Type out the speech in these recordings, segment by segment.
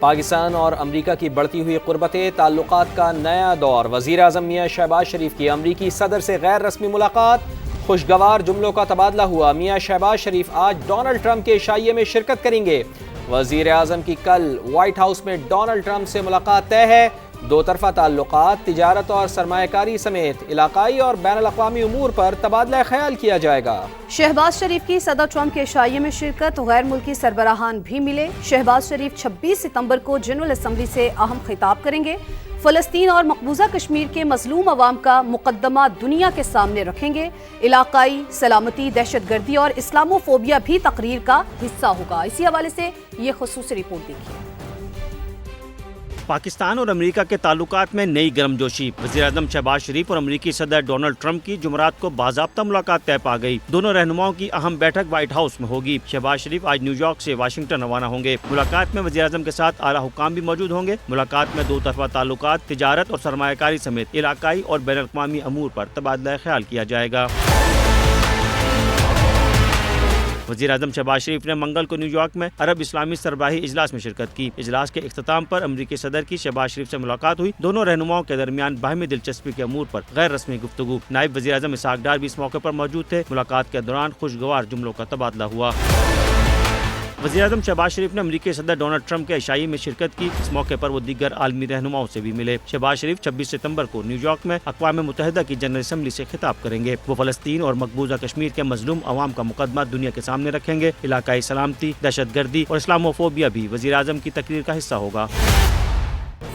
पाकिस्तान और अमरीका की बढ़ती हुई क़ुर्बतें, ताल्लुकात का नया दौर। वज़ीर आज़म मियां शहबाज शरीफ की अमरीकी सदर से गैर रस्मी मुलाकात, खुशगवार जुमलों का तबादला हुआ। मियां शहबाज शरीफ आज डोनाल्ड ट्रंप के इशाइये में शिरकत करेंगे। वज़ीर आज़म की कल व्हाइट हाउस में डोनाल्ड ट्रंप से मुलाकात तय है। दो तरफा ताल्लुकात, तिजारत और सरमायाकारी समेत इलाकाई और बैनुल-अक़वामी उमूर पर तबादला ख्याल किया जाएगा। शहबाज शरीफ की सदर ट्रंप के इशाइये में शिरकत, गैर मुल्की सरबराहान भी मिले। शहबाज शरीफ 26 सितंबर को जनरल असम्बली से अहम खिताब करेंगे। फ़लस्तीन और मकबूजा कश्मीर के मजलूम अवाम का मुकद्दमा दुनिया के सामने रखेंगे। इलाकाई सलामती, दहशतगर्दी और इस्लामोफोबिया भी तकरीर का हिस्सा होगा। इसी हवाले से ये खुसूसी रिपोर्ट देखिए। पाकिस्तान और अमेरिका के ताल्लुकात में नई गर्मजोशी। वज़ीर-ए-आज़म शहबाज शरीफ और अमेरिकी सदर डोनाल्ड ट्रंप की जुमरात को बाज़ाब्ता मुलाकात तय पा गई। दोनों रहनुमाओं की अहम बैठक व्हाइट हाउस में होगी। शहबाज शरीफ आज न्यूयॉर्क से वाशिंगटन रवाना होंगे। मुलाकात में वज़ीर-ए-आज़म के साथ आला हुकाम भी मौजूद होंगे। मुलाकात में दो तरफा ताल्लुकात, तिजारत और सरमायाकारी समेत इलाकाई और बैनुल-अक़वामी अमूर पर तबादला ख्याल किया जाएगा। वज़ीर-ए-आज़म शहबाज शरीफ ने मंगल को न्यूयॉर्क में अरब इस्लामी सरबराही इजलास में शिरकत की। इजलास के इख्तिताम पर अमरीकी सदर की शहबाज शरीफ से मुलाकात हुई। दोनों रहनुमाओं के दरमियान बाहमी दिलचस्पी के अमूर पर गैर रस्मी गुफ्तगू। नायब वज़ीर-ए-आज़म इसहाक डार भी इस मौके पर मौजूद थे। मुलाकात के दौरान खुशगवार जुमलों का तबादला हुआ। वज़ीर-ए-आज़म शहबाज शरीफ ने अमरीकी सदर डोनाल्ड ट्रंप के इशाइये में शिरकत की। इस मौके पर वो दीगर आलमी रहनुमाओं से भी मिले। शहबाज शरीफ 26 सितंबर को न्यूयॉर्क में अक़वाम मुत्तहिदा की जनरल असम्बली से खिताब करेंगे। वो फ़लस्तीन और मकबूजा कश्मीर के मजलूम अवाम का मुकदमा दुनिया के सामने रखेंगे। इलाकाई सलामती, दहशतगर्दी और इस्लामोफोबिया भी वज़ीर-ए-आज़म की तकरीर का हिस्सा होगा।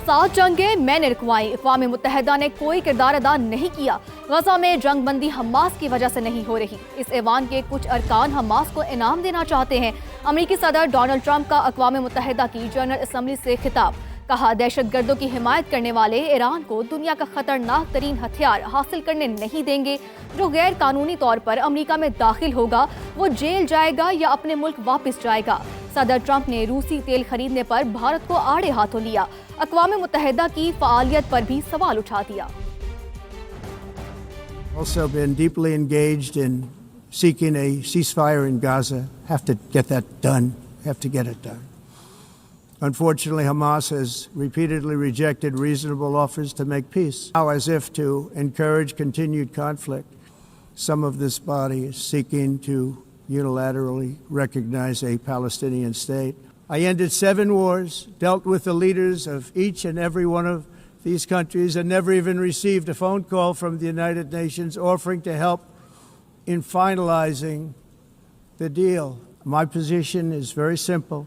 7 जंगें मैंने रुकवाई, अक़वाम मुत्तहिदा ने कोई किरदार अदा नहीं किया। गजा में जंग बंदी हमास की वजह से नहीं हो रही। इस ऐवान के कुछ अरकान हमास को इनाम देना चाहते हैं। अमरीकी सदर डोनाल्ड ट्रंप का अक़वाम मुत्तहिदा की जनरल असम्बली से खिताब। कहा, दहशतगर्दों की हिमायत करने वाले ईरान को दुनिया का खतरनाक तरीन हथियार हासिल करने नहीं देंगे। जो गैर कानूनी तौर पर अमरीका में दाखिल होगा वो जेल जाएगा या अपने मुल्क वापस जाएगा। सदर ट्रंप ने रूसी तेल खरीदने पर भारत को आड़े हाथों लिया। अक़वाम मुत्तहिदा की फ़आलियत पर भी सवाल उठा दिया। Also been deeply engaged in seeking a ceasefire in Gaza. Have to get that done. Have to get it done. Unfortunately, Hamas has repeatedly rejected reasonable offers to make peace. Now, as if to encourage continued conflict, some of this body is seeking to unilaterally recognize a Palestinian state. I ended 7 wars, dealt with the leaders of each and every one of these countries, and never even received a phone call from the United Nations offering to help in finalizing the deal. My position is very simple.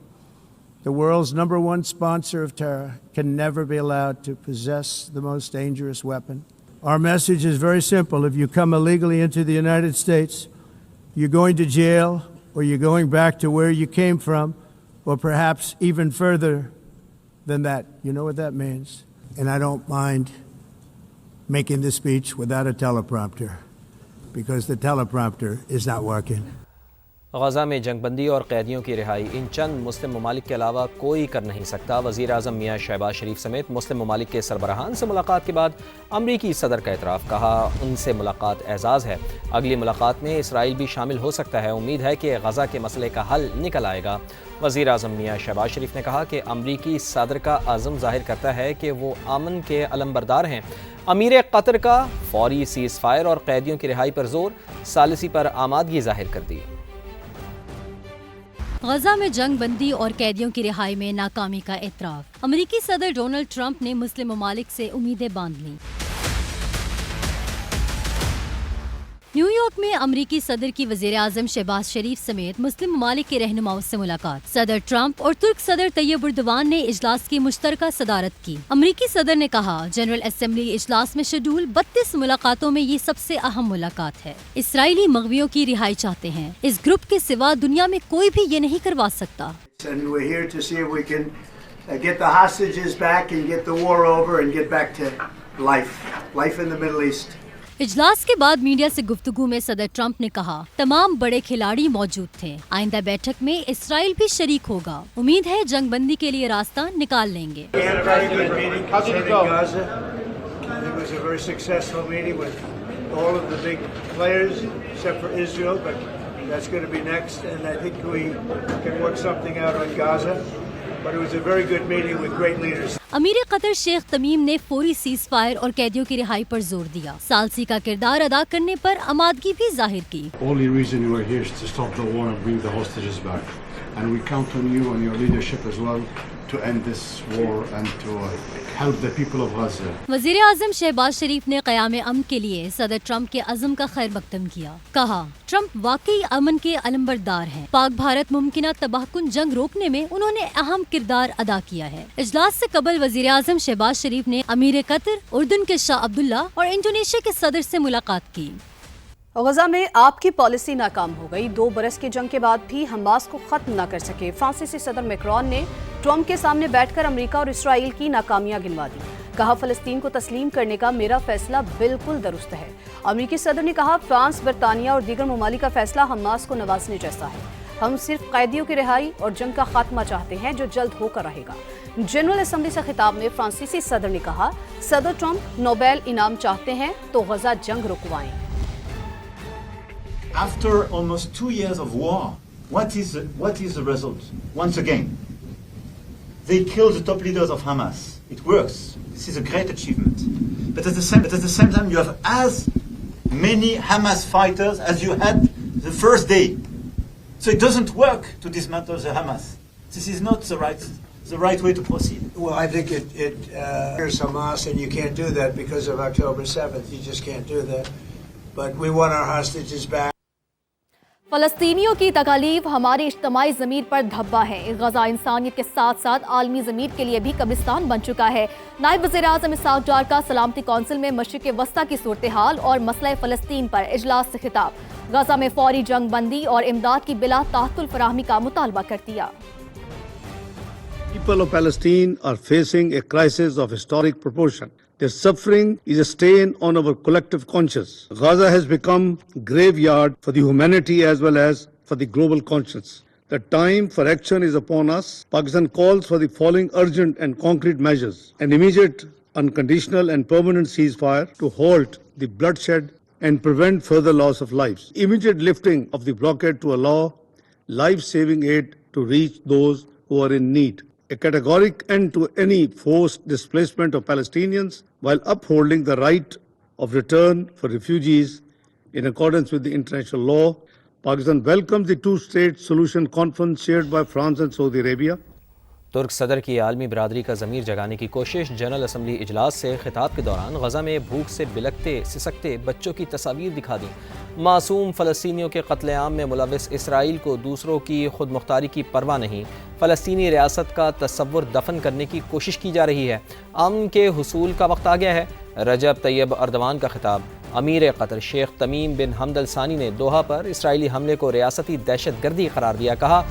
The world's #1 sponsor of terror can never be allowed to possess the most dangerous weapon. Our message is very simple. If you come illegally into the United States, you're going to jail, or you're going back to where you came from, or perhaps even further than that. You know what that means? And I don't mind making this speech without a teleprompter, because the teleprompter is not working. गजा में जंगबंदी और कैदियों की रिहाई इन चंद मुस्लिम ममालिक के अलावा कोई कर नहीं सकता। वज़ीर आज़म मियां शहबाज शरीफ समेत मुस्लिम ममालिक के सरबराहान से मुलाकात के बाद अमरीकी सदर का एतराफ़। कहा, उनसे मुलाकात एजाज़ है। अगली मुलाकात में इसराइल भी शामिल हो सकता है। उम्मीद है कि गजा के मसले का हल निकल आएगा। वज़ीर आज़म मियां शहबाज शरीफ ने कहा कि अमरीकी सदर का अज़म ज़ाहिर करता है कि वो अमन के अलमबरदार हैं। अमीर कतर का फौरी सीज़ फायर और कैदियों की रिहाई पर जोर, सालिसी पर आमादगी जाहिर कर दी। गजा में जंग बंदी और कैदियों की रिहाई में नाकामी का एतराफ़। अमरीकी सदर डोनाल्ड ट्रंप ने मुस्लिम ममालिक से उम्मीदें बांध लीं। न्यूयॉर्क में अमरीकी सदर की वज़ीर-ए-आज़म शहबाज शरीफ समेत मुस्लिम ममालिक के रहनुमाओं से मुलाकात। सदर ट्रंप और तुर्क सदर तैयब उर्दवान ने इजलास की मुश्तरका सदारत की। अमरीकी सदर ने कहा, जनरल असम्बली इजलास में शेड्यूल 32 मुलाकातों में ये सबसे अहम मुलाकात है। इसराइली मग़वियों की रिहाई चाहते हैं। इस ग्रुप के सिवा दुनिया में कोई भी ये नहीं करवा सकता। इजलास के बाद मीडिया से गुफ्तगू में सदर ट्रंप ने कहा, तमाम बड़े खिलाड़ी मौजूद थे। आइंदा बैठक में इसराइल भी शरीक होगा। उम्मीद है जंग बंदी के लिए रास्ता निकाल लेंगे। but it was a very good meeting with great leaders. अमीर कतर शेख तमीम ने फौरी सीज फायर और कैदियों की रिहाई पर जोर दिया। सालसी का किरदार अदा करने पर आमादगी भी जाहिर की। Only reason you are here is to stop the war and bring the hostages back, and we count on you and your leadership as well to end this war and to help the people of Gaza. वजीर आजम शहबाज शरीफ ने क़याम अमन के लिए सदर Trump के अज़्म का खैर मकदम किया। कहा, ट्रंप वाकई अमन के अलंबरदार हैं। पाक भारत मुमकिना तबाहकुन जंग रोकने में उन्होंने अहम किरदार अदा किया है। इजलास से कबल वजीर आजम शहबाज शरीफ ने अमीर कतर, उर्दन के शाह अब्दुल्ला और इंडोनेशिया के सदर से मुलाकात की। गजा में आपकी पॉलिसी नाकाम हो गई। 2 बरस की जंग के बाद भी हमास को खत्म न कर सके। फ्रांसीसी सदर मैक्रोन ने ट्रंप के सामने बैठकर अमेरिका और इसराइल की नाकामियां गिनवा दी। कहा, फलस्तीन को तस्लीम करने का मेरा फैसला बिल्कुल दुरुस्त है। अमेरिकी सदर ने कहा, फ्रांस, बरतानिया और दीगर ममालिक का फैसला हमास को नवाजने जैसा है। हम सिर्फ कैदियों की रिहाई और जंग का खात्मा चाहते हैं, जो जल्द होकर रहेगा। जनरल असम्बली से खिताब में फ्रांसीसी सदर ने कहा, सदर ट्रंप नोबेल इनाम चाहते हैं तो गजा जंग रुकवाएं। After almost 2 years of war, what is the result? Once again, they killed the top leaders of Hamas. It works. This is a great achievement. But at the same time, you have as many Hamas fighters as you had the first day. So it doesn't work to dismantle the Hamas. This is not the right way to proceed. Well, I think it hurts Hamas, and you can't do that because of October 7th. You just can't do that. But we want our hostages back. फलस्तीनियों की तकालीफ हमारी इज्तमाई ज़मीर पर धब्बा है। गजा इंसानियत के साथ साथ आलमी ज़मीर के लिए भी कब्रिस्तान बन चुका है। नायब वज़ीर आज़म इसहाक डार का सलामती कौंसिल में मशरिक़ वस्ता की सूरत हाल और मसला फ़लस्तीन पर इजलास से खिताब। गजा में फौरी जंग बंदी और इमदाद की बिला ताअत्तुल फराहमी का मुतालबा कर दिया। People of Palestine are facing a crisis of historic proportion. Their suffering is a stain on our collective conscience. Gaza has become a graveyard for the humanity as well as for the global conscience. The time for action is upon us. Pakistan calls for the following urgent and concrete measures: an immediate, unconditional and permanent ceasefire to halt the bloodshed and prevent further loss of lives. Immediate lifting of the blockade to allow life-saving aid to reach those who are in need. A categoric end to any forced displacement of Palestinians while upholding the right of return for refugees in accordance with the international law. Pakistan welcomes the two-state solution conference chaired by France and Saudi Arabia. तुर्क सदर की आलमी बरादरी का ज़मीर जगाने की कोशिश। General assembly इजलास से खिताब के दौरान गजा में भूख से बिलखते सिसकते बच्चों की तस्वीर दिखा दी। मासूम फ़लस्तीनियों के कत्लेआम में मुलविस इसराइल को दूसरों की खुद मुख्तारी की परवाह नहीं। फ़लस्तीनी रियासत का तस्वुर दफन करने की कोशिश की जा रही है। अमन के हुसूल का वक्त आ गया है। रजब तैयब अर्दवान का खिताब। अमीर कतर शेख तमीम बिन हमद अल सानी ने दोहा पर इसराइली हमले को रियासती दहशत गर्दी करार दिया। कहा,